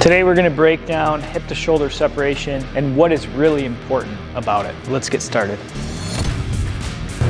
Today we're going to break down hip to shoulder separation and what is really important about it. Let's get started.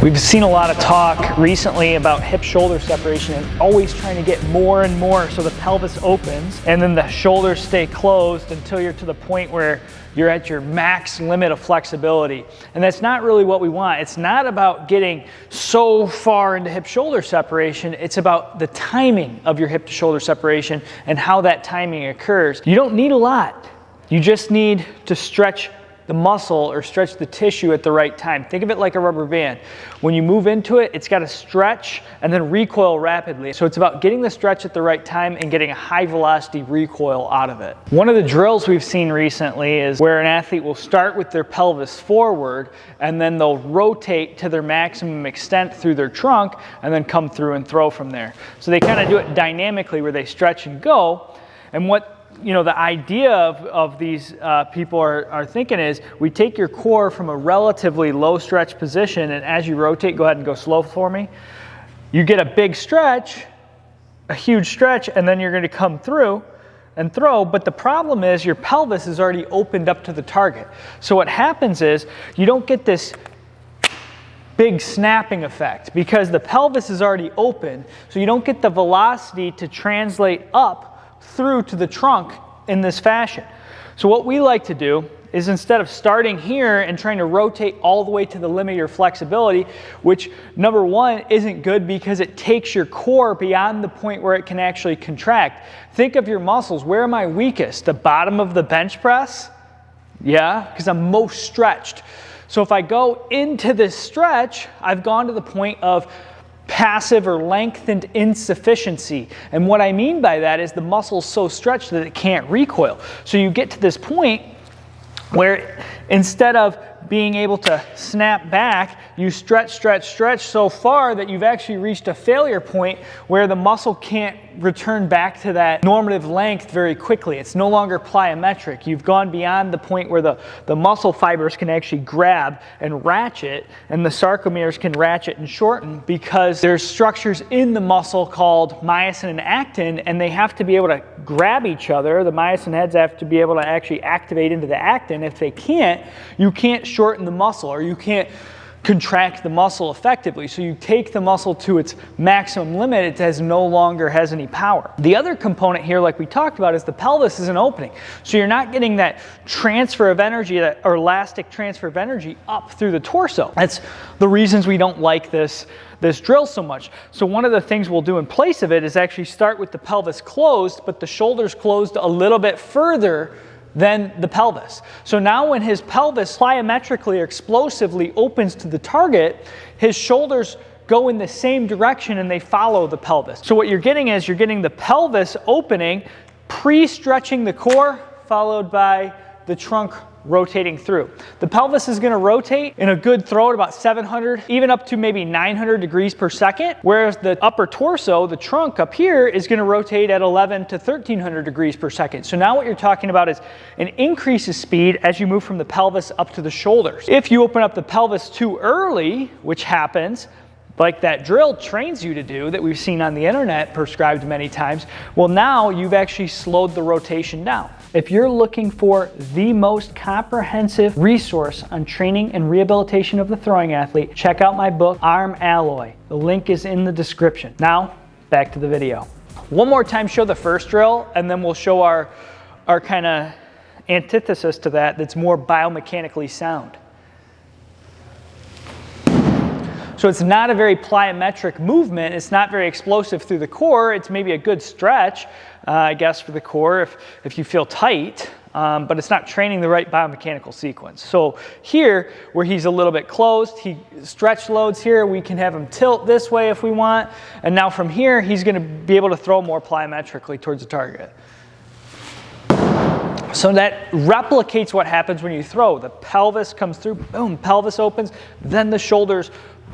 We've seen a lot of talk recently about hip-shoulder separation and always trying to get more and more so the pelvis opens and then the shoulders stay closed until you're to the point where you're at your max limit of flexibility. And that's not really what we want. It's not about getting so far into hip-shoulder separation. It's about the timing of your hip-to-shoulder separation and how that timing occurs. You don't need a lot. You just need to stretch the muscle or stretch the tissue at the right time. Think of it like a rubber band. When you move into it, it's got to stretch and then recoil rapidly. So it's about getting the stretch at the right time and getting a high velocity recoil out of it. One of the drills we've seen recently is where an athlete will start with their pelvis forward and then they'll rotate to their maximum extent through their trunk and then come through and throw from there. So they kind of do it dynamically where they stretch and go. And what the idea of these people are thinking is we take your core from a relatively low stretch position, and as you rotate, go ahead and go slow for me. You get a big stretch, a huge stretch, and then you're going to come through and throw, but the problem is your pelvis is already opened up to the target. So what happens is you don't get this big snapping effect because the pelvis is already open, so you don't get the velocity to translate up through to the trunk in this fashion. So what we like to do is instead of starting here and trying to rotate all the way to the limit of your flexibility, which number one isn't good because it takes your core beyond the point where it can actually contract. Think of your muscles. Where am I weakest? The bottom of the bench press? Yeah, because I'm most stretched. So if I go into this stretch, I've gone to the point of passive or lengthened insufficiency. And what I mean by that is the muscle's so stretched that it can't recoil. So you get to this point where instead of being able to snap back, you stretch so far that you've actually reached a failure point where the muscle can't return back to that normative length very quickly. It's no longer plyometric. You've gone beyond the point where the muscle fibers can actually grab and ratchet, and the sarcomeres can ratchet and shorten because there's structures in the muscle called myosin and actin, and they have to be able to grab each other. The myosin heads have to be able to actually activate into the actin. If they can't, you can't shorten the muscle or you can't contract the muscle effectively. So you take the muscle to its maximum limit, it no longer has any power. The other component here, like we talked about, is the pelvis is an opening. So you're not getting that transfer of energy or elastic transfer of energy up through the torso. That's the reasons we don't like this drill so much. So one of the things we'll do in place of it is actually start with the pelvis closed, but the shoulders closed a little bit further than the pelvis. So now when his pelvis plyometrically or explosively opens to the target, his shoulders go in the same direction and they follow the pelvis. So what you're getting is you're getting the pelvis opening, pre-stretching the core, followed by the trunk rotating through. The pelvis is going to rotate in a good throw at about 700, even up to maybe 900 degrees per second, whereas the upper torso, the trunk up here, is going to rotate at 11 to 1300 degrees per second. So now what you're talking about is an increase of speed as you move from the pelvis up to the shoulders. If you open up the pelvis too early, which happens, like that drill trains you to do that we've seen on the internet prescribed many times, well, now you've actually slowed the rotation down. If you're looking for the most comprehensive resource on training and rehabilitation of the throwing athlete, check out my book, Arm Alloy. The link is in the description. Now, back to the video. One more time, show the first drill, and then we'll show our kind of antithesis to that that's more biomechanically sound. So it's not a very plyometric movement. It's not very explosive through the core. It's maybe a good stretch, I guess, for the core if you feel tight, but it's not training the right biomechanical sequence. So here, where he's a little bit closed, he stretch loads here. We can have him tilt this way if we want. And now from here, he's going to be able to throw more plyometrically towards the target. So that replicates what happens when you throw. The pelvis comes through, boom, pelvis opens, then the shoulders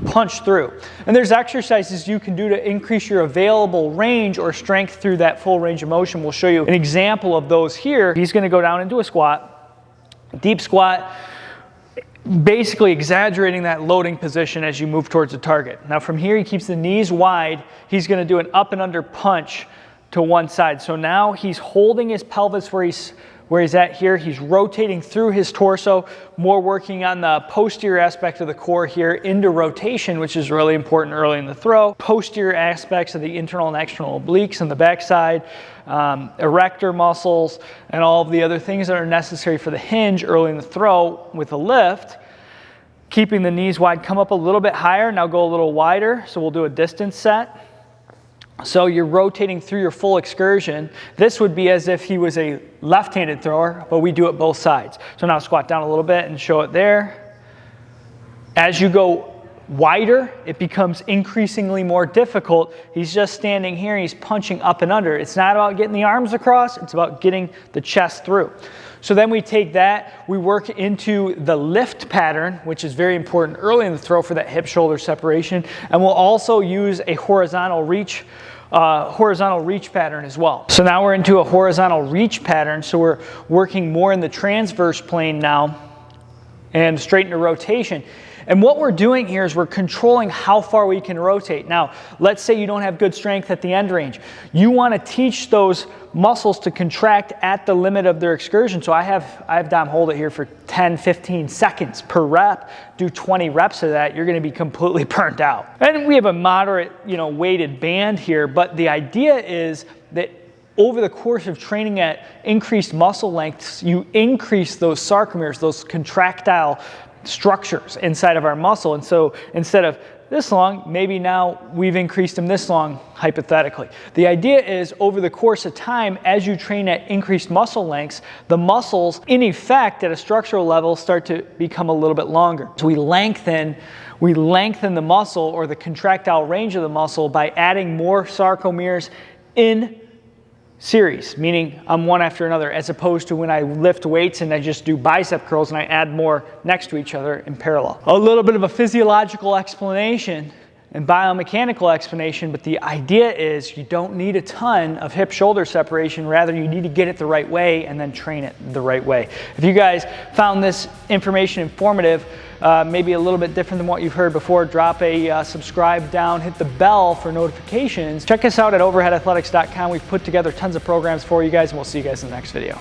punch through. And there's exercises you can do to increase your available range or strength through that full range of motion. We'll show you an example of those here. He's going to go down into a squat, deep squat, basically exaggerating that loading position as you move towards the target. Now from here, he keeps the knees wide. He's going to do an up and under punch to one side. So now he's holding his pelvis where he's at here. He's rotating through his torso, more working on the posterior aspect of the core here into rotation, which is really important early in the throw. Posterior aspects of the internal and external obliques on the backside, erector muscles, and all of the other things that are necessary for the hinge early in the throw with a lift. Keeping the knees wide, come up a little bit higher, now go a little wider. So we'll do a distance set. So you're rotating through your full excursion. This would be as if he was a left-handed thrower, but we do it both sides. So now squat down a little bit and show it there. As you go wider, it becomes increasingly more difficult. He's just standing here, he's punching up and under. It's not about getting the arms across, it's about getting the chest through. So then we take that, we work into the lift pattern, which is very important early in the throw for that hip-shoulder separation, and we'll also use a horizontal reach pattern as well. So now we're into a horizontal reach pattern, so we're working more in the transverse plane now and straight into rotation. And what we're doing here is we're controlling how far we can rotate. Now, let's say you don't have good strength at the end range. You want to teach those muscles to contract at the limit of their excursion. So I have Dom hold it here for 10, 15 seconds per rep. Do 20 reps of that, you're going to be completely burnt out. And we have a moderate, weighted band here, but the idea is that over the course of training at increased muscle lengths, you increase those sarcomeres, those contractile structures inside of our muscle. And so instead of this long, maybe now we've increased them this long, hypothetically. The idea is over the course of time, as you train at increased muscle lengths, the muscles in effect at a structural level start to become a little bit longer. So we lengthen the muscle or the contractile range of the muscle by adding more sarcomeres in series, meaning I'm one after another, as opposed to when I lift weights and I just do bicep curls and I add more next to each other in parallel. A little bit of a physiological explanation and biomechanical explanation, but the idea is you don't need a ton of hip-shoulder separation, rather you need to get it the right way and then train it the right way. If you guys found this information informative, maybe a little bit different than what you've heard before, drop a subscribe down, hit the bell for notifications. Check us out at overheadathletics.com. We've put together tons of programs for you guys, and we'll see you guys in the next video.